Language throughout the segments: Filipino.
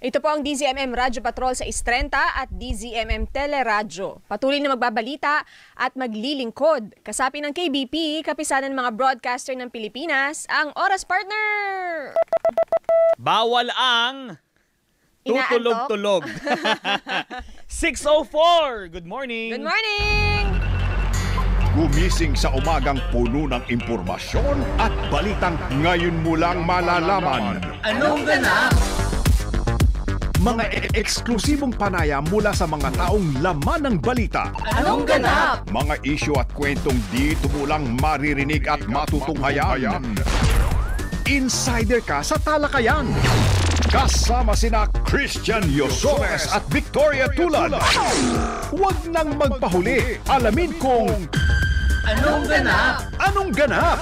Ito po ang DZMM Radyo Patrol sa Istrenta at DZMM Teleradyo. Patuloy na magbabalita at maglilingkod. Kasapi ng KBP, kapisanan ng mga broadcaster ng Pilipinas, ang Oras Partner! Bawal ang tutulog-tulog. 6:04! Good morning! Good morning! Gumising sa umagang puno ng impormasyon at balitang ngayon mo lang malalaman. Anong ganap? Mga eksklusibong panaya mula sa mga taong laman ng balita. Anong ganap? Mga isyu at kwentong dito mo lang maririnig at matutunghayan. Insider ka sa talakayan. Kasama sina Christian Yosores at Victoria Tulad. Huwag nang magpahuli. Alamin kung Anong ganap? anong ganap.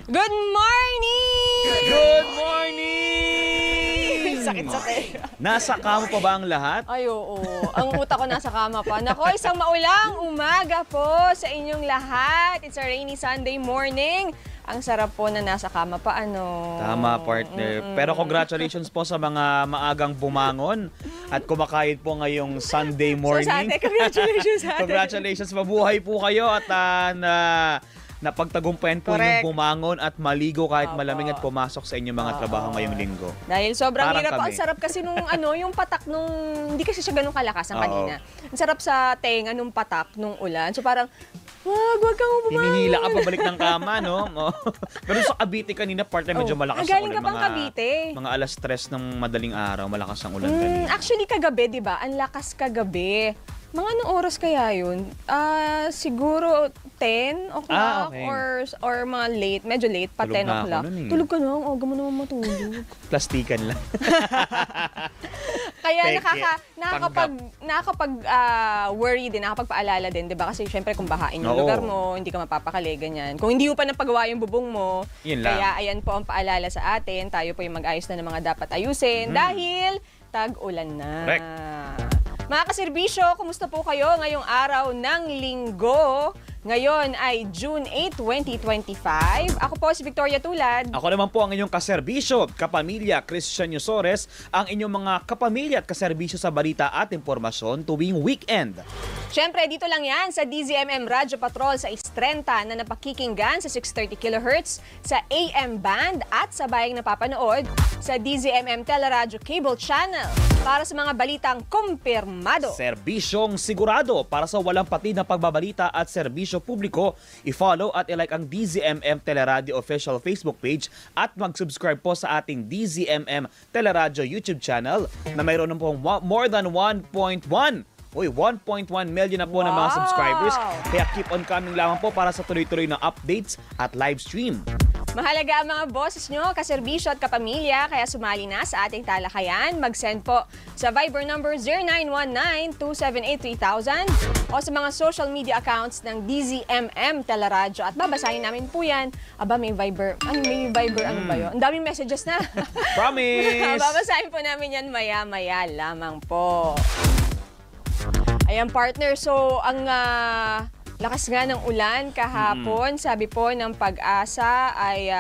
Good morning! Good morning! Sakit sa tenga. Nasa kamo pa ba ang lahat? Ay, oo. Ang utak ko nasa kama pa. Nako, isang maulang umaga po sa inyong lahat. It's a rainy Sunday morning. Ang sarap po na nasa kama pa, ano. Tama, partner. Pero congratulations po sa mga maagang bumangon at kumakain po ngayong Sunday morning. So, sa atin, congratulations sa atin. Congratulations, mabuhay po kayo at napagtagumpayan po Correct. yung bumangon at maligo kahit Opo. malamig at pumasok sa inyong mga trabaho ngayong linggo. Dahil sobrang Parang hirap po. kami. Ang sarap kasi nung yung patak nung, hindi kasi siya ganun kalakas ang Oo. kanina. Ang sarap sa tenga nung patak nung ulan. So parang, wag kang bumangon. Hinihila ka pabalik ng kama, no? Pero sa Cavite kanina, partner, medyo malakas ang galing ulan. ka pang Cavite. Mga alas 3 ng madaling araw, malakas ang ulan kanina. Actually, kagabi, di ba? Ang lakas kagabi. Mga anong oras kaya yun? Siguro 10 o'clock okay. or mga late, medyo late, pa Tulog 10 na ako o'clock. nun eh. Tulog ka na, ang aga mo naman matulog. Plastikan lang. Kaya Peke. nakakapag-worry din, nakakapagpaalala din, di ba? Kasi syempre kung bahain yung Oo. lugar mo, hindi ka mapapakali, ganyan. Kung hindi mo pa napagawa yung bubong mo, Yun lang. kaya ayan po ang paalala sa atin. Tayo po yung mag-ayos na ng mga dapat ayusin dahil tag-ulan na. Correct. Mga kaserbisyo, kumusta po kayo ngayong araw ng linggo? Ngayon ay June 8, 2025. Ako po si Victoria Tulad. Ako naman po ang inyong kaserbisyo, kapamilya, Christian Yosores, ang inyong mga kapamilya at kaserbisyo sa balita at impormasyon tuwing weekend. Siyempre, dito lang yan sa DZMM Radyo Patrol sa Istrenta na napakikinggan sa 630 kHz, sa AM band at sa bayang napapanood sa DZMM Teleradyo Cable Channel para sa mga balitang kumpirmado. Serbisyong sigurado para sa walang pati na pagbabalita at serbisyo publiko. I-follow at i-like ang DZMM Teleradio official Facebook page at mag-subscribe po sa ating DZMM Teleradio YouTube channel na mayroon na pong more than 1.1 million na po ng mga Wow! subscribers. Kaya keep on coming lamang po para sa tuloy-tuloy na updates at live stream. Mahalaga ang mga boses nyo, kaserbisyo at kapamilya, kaya sumali na sa ating talakayan. Mag-send po sa Viber number 0919-278-3000 o sa mga social media accounts ng DZMM Teleradyo at babasahin namin po yan. Aba, may Viber. Ano ba yun? Ang daming messages na. Promise! Babasahin po namin yan maya-maya lamang po. Ayan, partner. So, ang lakas nga ng ulan kahapon, sabi po ng Pag-asa ay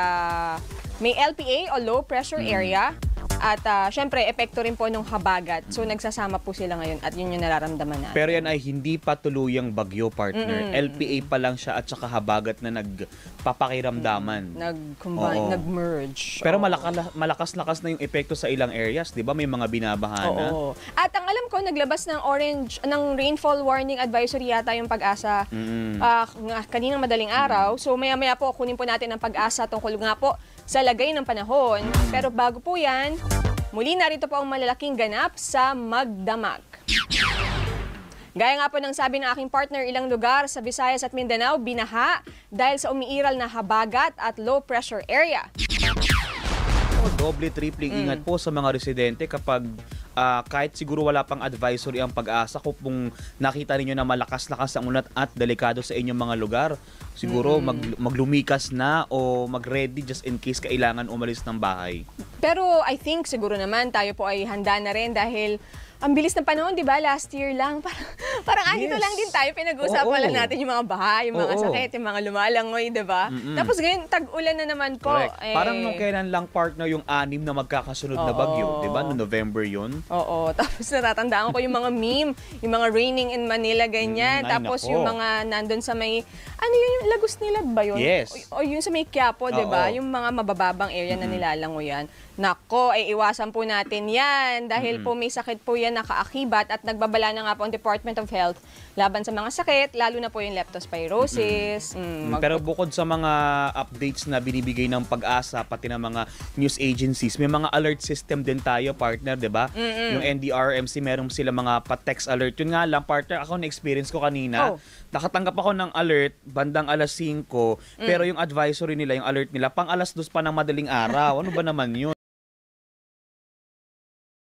may LPA o low pressure area at syempre epekto rin po ng habagat. So nagsasama po sila ngayon at yun yung nararamdaman natin. Pero yan ay hindi pa tuluyang bagyo, partner. LPA pa lang siya at saka habagat na nagpapakiramdaman. Nag-combine, Oo. nag-merge. Pero Oo. malakas-lakas na yung epekto sa ilang areas, 'di ba? May mga binabaha na. Oo. At ang alam ko, naglabas ng rainfall warning advisory yata yung Pag-asa kaninang madaling araw. So maya-maya po kunin po natin ang Pag-asa tungkol nga po sa lagay ng panahon. Pero bago po yan, muli narito po ang malalaking ganap sa Magdamag. Gaya nga po ng sabi ng aking partner, ilang lugar sa Visayas at Mindanao binaha dahil sa umiiral na habagat at low pressure area. Doble, tripling ingat po sa mga residente kapag kahit siguro wala pang advisory ang Pag-asa, kung nakita niyo na malakas-lakas ang ulan at delikado sa inyong mga lugar, siguro maglumikas na o mag-ready just in case kailangan umalis ng bahay. Pero I think siguro naman tayo po ay handa na rin dahil ang bilis ng panahon, di ba? Last year lang. Parang anito Yes. lang din tayo. Pinag-uusapan lang natin yung mga baha, yung mga Oo. sakit, yung mga lumalangoy, di ba? Tapos ngayon, tag-ulan na naman po. Correct. Parang nung kailan lang partner yung 6 na magkakasunod na bagyo, di ba? Noong November yun. Oo. Tapos natatandaan ko yung mga meme, yung mga raining in Manila, ganyan. Ay, Tapos nako. yung mga nandun sa may, ano yun, yung Lagos Nilag ba yun? Yes. O yun sa may Quiapo, di ba? Oo. Yung mga mabababang area na nilalangoyan. Nako, ay iwasan po natin yan dahil po may sakit po yan nakaakibat at nagbabala na nga po ang Department of Health laban sa mga sakit, lalo na po yung leptospirosis. Pero bukod sa mga updates na binibigay ng Pag-asa, pati ng mga news agencies, may mga alert system din tayo, partner, di ba? Yung NDRMC, meron sila mga pa-text alert. Yun nga lang, partner, ako na-experience ko kanina. Oh. Nakatanggap ako ng alert, bandang alas 5, pero yung advisory nila, yung alert nila, pang alas 2 pa ng madaling araw. Ano ba naman yun?